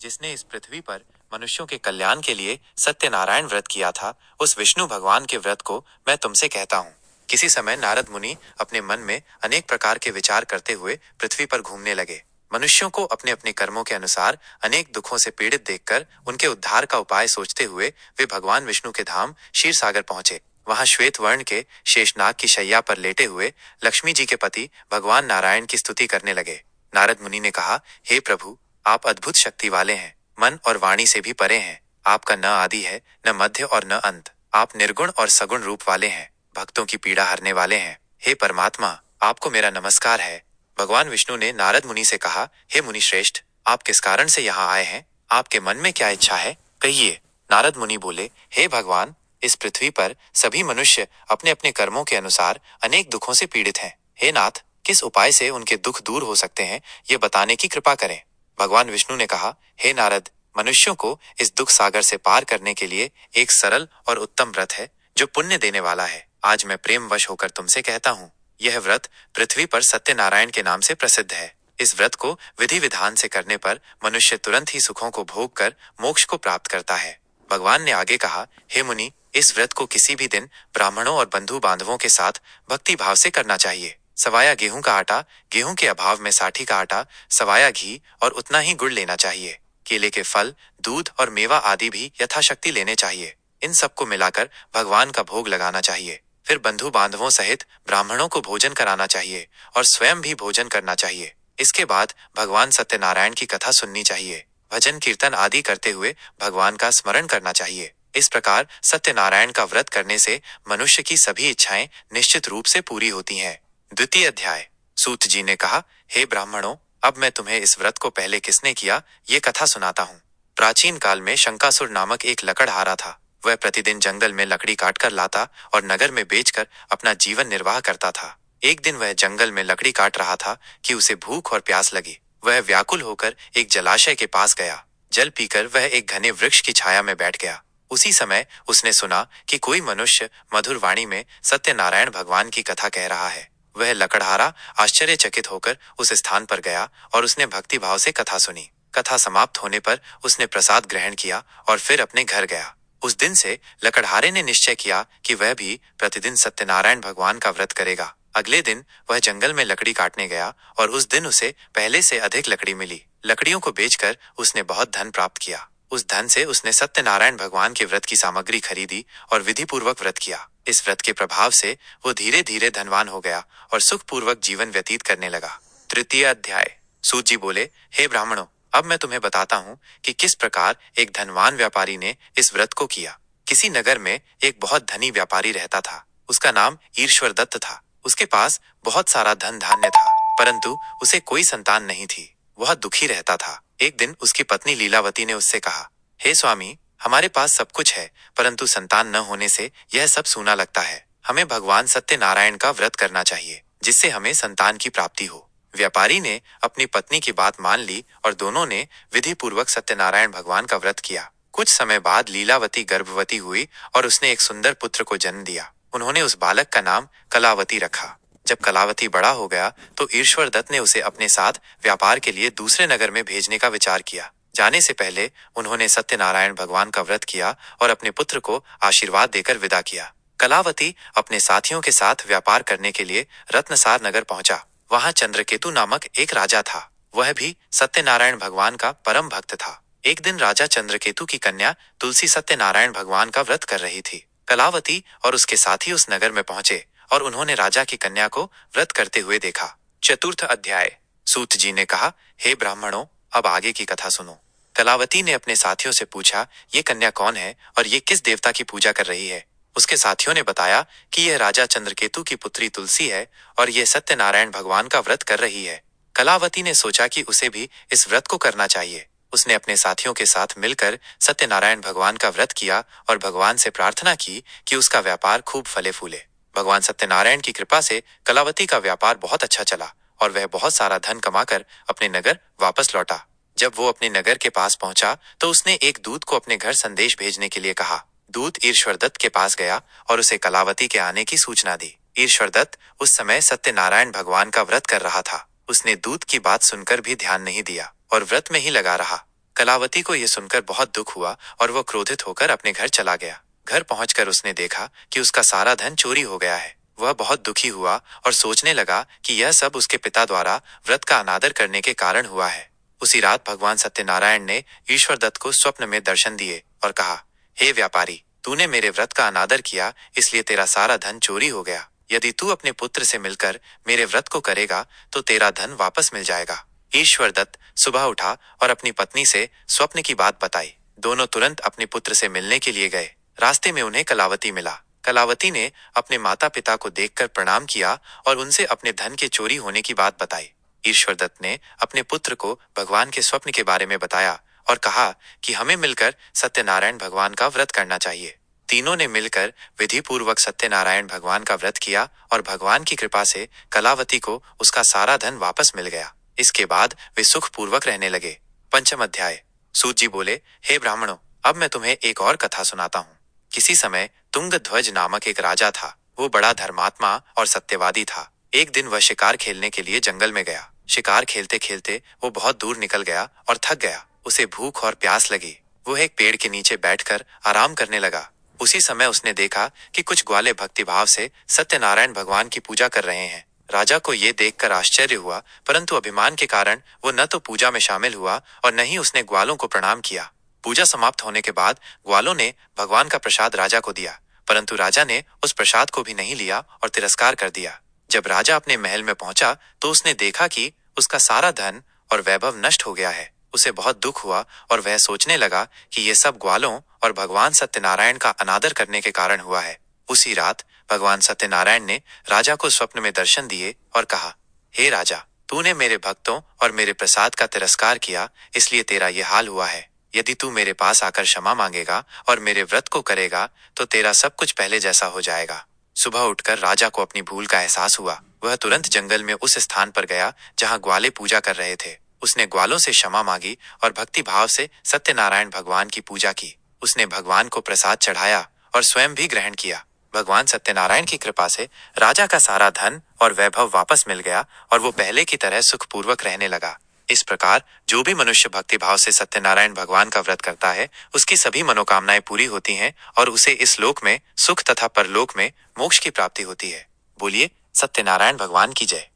जिसने इस पृथ्वी पर मनुष्यों के कल्याण के लिए सत्यनारायण व्रत किया था, उस विष्णु भगवान के व्रत को मैं तुमसे कहता हूँ। किसी समय नारद मुनि अपने मन में अनेक प्रकार के विचार करते हुए पृथ्वी पर घूमने लगे। मनुष्यों को अपने अपने कर्मों के अनुसार अनेक दुखों से पीड़ित देखकर उनके उद्धार का उपाय सोचते हुए वे भगवान विष्णु के धाम क्षीर सागर पहुंचे। वहां श्वेत वर्ण के शेषनाग की शैया पर लेटे हुए लक्ष्मी जी के पति भगवान नारायण की स्तुति करने लगे। नारद मुनि ने कहा, हे प्रभु, आप अद्भुत शक्ति वाले हैं, मन और वाणी से भी परे हैं। आपका न आदि है, न मध्य और न अंत। आप निर्गुण और सगुण रूप वाले हैं, भक्तों की पीड़ा हरने वाले हैं। हे परमात्मा, आपको मेरा नमस्कार है। भगवान विष्णु ने नारद मुनि से कहा, हे मुनि श्रेष्ठ, आप किस कारण से यहाँ आए हैं? आपके मन में क्या इच्छा है, कहिए। नारद मुनि बोले, हे भगवान, इस पृथ्वी पर सभी मनुष्य अपने अपने कर्मों के अनुसार अनेक दुखों से पीड़ित हैं। हे नाथ, किस उपाय से उनके दुख दूर हो सकते हैं, ये बताने की कृपा करें। भगवान विष्णु ने कहा, हे नारद, मनुष्यों को इस दुख सागर से पार करने के लिए एक सरल और उत्तम व्रत है जो पुण्य देने वाला है। आज मैं प्रेम वश होकर तुमसे कहता हूँ। यह व्रत पृथ्वी पर सत्यनारायण के नाम से प्रसिद्ध है। इस व्रत को विधि विधान से करने पर मनुष्य तुरंत ही सुखों को भोग कर मोक्ष को प्राप्त करता है। भगवान ने आगे कहा, हे मुनि, इस व्रत को किसी भी दिन ब्राह्मणों और बंधु बांधवों के साथ भक्ति भाव से करना चाहिए। सवाया गेहूं का आटा, गेहूं के अभाव में साठी का आटा, सवाया घी और उतना ही गुड़ लेना चाहिए। केले के फल, दूध और मेवा आदि भी यथाशक्ति लेने चाहिए। इन सबको मिलाकर भगवान का भोग लगाना चाहिए। फिर बंधु बांधवों सहित ब्राह्मणों को भोजन कराना चाहिए और स्वयं भी भोजन करना चाहिए। इसके बाद भगवान सत्यनारायण की कथा सुननी चाहिए। भजन कीर्तन आदि करते हुए भगवान का स्मरण करना चाहिए। इस प्रकार सत्यनारायण का व्रत करने से मनुष्य की सभी इच्छाएं निश्चित रूप से पूरी होती हैं। द्वितीय अध्याय। सूत जी ने कहा, हे ब्राह्मणों, अब मैं तुम्हें इस व्रत को पहले किसने किया, ये कथा सुनाता हूँ। प्राचीन काल में शंकासुर नामक एक लकड़हारा था। वह प्रतिदिन जंगल में लकड़ी काट कर लाता और नगर में बेचकर अपना जीवन निर्वाह करता था। एक दिन वह जंगल में लकड़ी काट रहा था कि उसे भूख और प्यास लगी। वह व्याकुल होकर एक जलाशय के पास गया। जल पीकर वह एक घने वृक्ष की छाया में बैठ गया। उसी समय उसने सुना कि कोई मनुष्य मधुर वाणी में सत्यनारायण भगवान की कथा कह रहा है। वह लकड़हारा आश्चर्यचकित होकर उस स्थान पर गया और उसने भक्ति भाव से कथा सुनी। कथा समाप्त होने पर उसने प्रसाद ग्रहण किया और फिर अपने घर गया। उस दिन से लकड़हारे ने निश्चय किया कि वह भी प्रतिदिन सत्यनारायण भगवान का व्रत करेगा। अगले दिन वह जंगल में लकड़ी काटने गया और उस दिन उसे पहले से अधिक लकड़ी मिली। लकड़ियों को बेचकर उसने बहुत धन प्राप्त किया। उस धन से उसने सत्यनारायण भगवान के व्रत की सामग्री खरीदी और विधि पूर्वक व्रत किया। इस व्रत के प्रभाव से वो धीरे धीरे धनवान हो गया और सुखपूर्वक जीवन व्यतीत करने लगा। तृतीय अध्याय। सूत जी बोले, हे ब्राह्मणों, अब मैं तुम्हें बताता हूँ कि किस प्रकार एक धनवान व्यापारी ने इस व्रत को किया। किसी नगर में एक बहुत धनी व्यापारी रहता था। उसका नाम ईश्वर दत्त था। उसके पास बहुत सारा धन धान्य था, परंतु उसे कोई संतान नहीं थी। वह दुखी रहता था। एक दिन उसकी पत्नी लीलावती ने उससे कहा, हे स्वामी, हमारे पास सब कुछ है, परंतु संतान न होने से यह सब सूना लगता है। हमें भगवान सत्यनारायण का व्रत करना चाहिए, जिससे हमें संतान की प्राप्ति हो। व्यापारी ने अपनी पत्नी की बात मान ली और दोनों ने विधि पूर्वक सत्यनारायण भगवान का व्रत किया। कुछ समय बाद लीलावती गर्भवती हुई और उसने एक सुंदर पुत्र को जन्म दिया। उन्होंने उस बालक का नाम कलावती रखा। जब कलावती बड़ा हो गया तो ईश्वर दत्त ने उसे अपने साथ व्यापार के लिए दूसरे नगर में भेजने का विचार किया। जाने से पहले उन्होंने सत्यनारायण भगवान का व्रत किया और अपने पुत्र को आशीर्वाद देकर विदा किया। कलावती अपने साथियों के साथ व्यापार करने के लिए रत्नसार नगर पहुंचा। वहां चंद्रकेतु नामक एक राजा था। वह भी सत्यनारायण भगवान का परम भक्त था। एक दिन राजा चंद्रकेतु की कन्या तुलसी सत्यनारायण भगवान का व्रत कर रही थी। कलावती और उसके साथी उस नगर में पहुंचे और उन्होंने राजा की कन्या को व्रत करते हुए देखा। चतुर्थ अध्याय। सूत जी ने कहा, हे ब्राह्मणों, अब आगे की कथा सुनो। कलावती ने अपने साथियों से पूछा, ये कन्या कौन है और ये किस देवता की पूजा कर रही है? उसके साथियों ने बताया कि यह राजा चंद्रकेतु की पुत्री तुलसी है और यह सत्यनारायण भगवान का व्रत कर रही है। कलावती ने सोचा कि उसे भी इस व्रत को करना चाहिए। उसने अपने साथियों के साथ मिलकर सत्यनारायण भगवान का व्रत किया और भगवान से प्रार्थना की कि उसका व्यापार खूब फले फूले। भगवान सत्यनारायण की कृपा से कलावती का व्यापार बहुत अच्छा चला और वह बहुत सारा धन कमाकर अपने नगर वापस लौटा। जब वो अपने नगर के पास पहुंचा तो उसने एक दूत को अपने घर संदेश भेजने के लिए कहा। दूत ईश्वर दत्त के पास गया और उसे कलावती के आने की सूचना दी। ईश्वर दत्त उस समय सत्यनारायण भगवान का व्रत कर रहा था। उसने दूत की बात सुनकर भी ध्यान नहीं दिया और व्रत में ही लगा रहा। कलावती को यह सुनकर बहुत दुख हुआ और वह क्रोधित होकर अपने घर चला गया। घर पहुंचकर उसने देखा कि उसका सारा धन चोरी हो गया है। वह बहुत दुखी हुआ और सोचने लगा कि यह सब उसके पिता द्वारा व्रत का अनादर करने के कारण हुआ है। उसी रात भगवान सत्यनारायण ने ईश्वर दत्त को स्वप्न में दर्शन दिए और कहा, हे व्यापारी, तूने मेरे व्रत का अनादर किया, इसलिए तेरा सारा धन चोरी हो गया। यदि तू अपने पुत्र से मिलकर मेरे व्रत को करेगा तो तेरा धन वापस मिल जाएगा। ईश्वर दत्त सुबह उठा और अपनी पत्नी से स्वप्न की बात बताई। दोनों तुरंत अपने पुत्र से मिलने के लिए गए। रास्ते में उन्हें कलावती मिला। कलावती ने अपने माता पिता को देखकर प्रणाम किया और उनसे अपने धन के चोरी होने की बात बताई। ईश्वर दत्त ने अपने पुत्र को भगवान के स्वप्न के बारे में बताया और कहा कि हमें मिलकर सत्यनारायण भगवान का व्रत करना चाहिए। तीनों ने मिलकर विधि पूर्वक सत्यनारायण भगवान का व्रत किया और भगवान की कृपा से कलावती को उसका सारा धन वापस मिल गया। इसके बाद वे सुख पूर्वक रहने लगे। पंचम अध्याय। सूत जी बोले, हे ब्राह्मणों, अब मैं तुम्हें एक और कथा सुनाता हूँ। किसी समय तुंगध्वज नामक एक राजा था। वो बड़ा धर्मात्मा और सत्यवादी था। एक दिन वह शिकार खेलने के लिए जंगल में गया। शिकार खेलते खेलते वो बहुत दूर निकल गया और थक गया। उसे भूख और प्यास लगी। वो एक पेड़ के नीचे बैठकर आराम करने लगा। उसी समय उसने देखा कि कुछ ग्वाले भक्तिभाव से सत्यनारायण भगवान की पूजा कर रहे हैं। राजा को ये देखकर आश्चर्य हुआ, परंतु अभिमान के कारण वो न तो पूजा में शामिल हुआ और न ही उसने ग्वालों को प्रणाम किया। पूजा समाप्त होने के बाद ग्वालों ने भगवान का प्रसाद राजा को दिया, परंतु राजा ने उस प्रसाद को भी नहीं लिया और तिरस्कार कर दिया। जब राजा अपने महल में पहुंचा तो उसने देखा कि उसका सारा धन और वैभव नष्ट हो गया है। उसे बहुत दुख हुआ और वह सोचने लगा कि ये सब ग्वालों और भगवान सत्यनारायण का अनादर करने के कारण हुआ है। उसी रात भगवान सत्यनारायण ने राजा को स्वप्न में दर्शन दिए और कहा, हे राजा, तूने मेरे भक्तों और मेरे प्रसाद का तिरस्कार किया, इसलिए तेरा ये हाल हुआ है। यदि तू मेरे पास आकर क्षमा मांगेगा और मेरे व्रत को करेगा तो तेरा सब कुछ पहले जैसा हो जाएगा। सुबह उठकर राजा को अपनी भूल का एहसास हुआ। वह तुरंत जंगल में उस स्थान पर गया जहां ग्वाले पूजा कर रहे थे। उसने ग्वालों से क्षमा मांगी और भक्ति भाव से सत्यनारायण भगवान की पूजा की। उसने भगवान को प्रसाद चढ़ाया और स्वयं भी ग्रहण किया। भगवान सत्यनारायण की कृपा से राजा का सारा धन और वैभव वापस मिल गया और वो पहले की तरह सुखपूर्वक रहने लगा। इस प्रकार जो भी मनुष्य भक्ति भाव से सत्यनारायण भगवान का व्रत करता है, उसकी सभी मनोकामनाएं पूरी होती हैं और उसे इस लोक में सुख तथा परलोक में मोक्ष की प्राप्ति होती है। बोलिए सत्यनारायण भगवान की जय।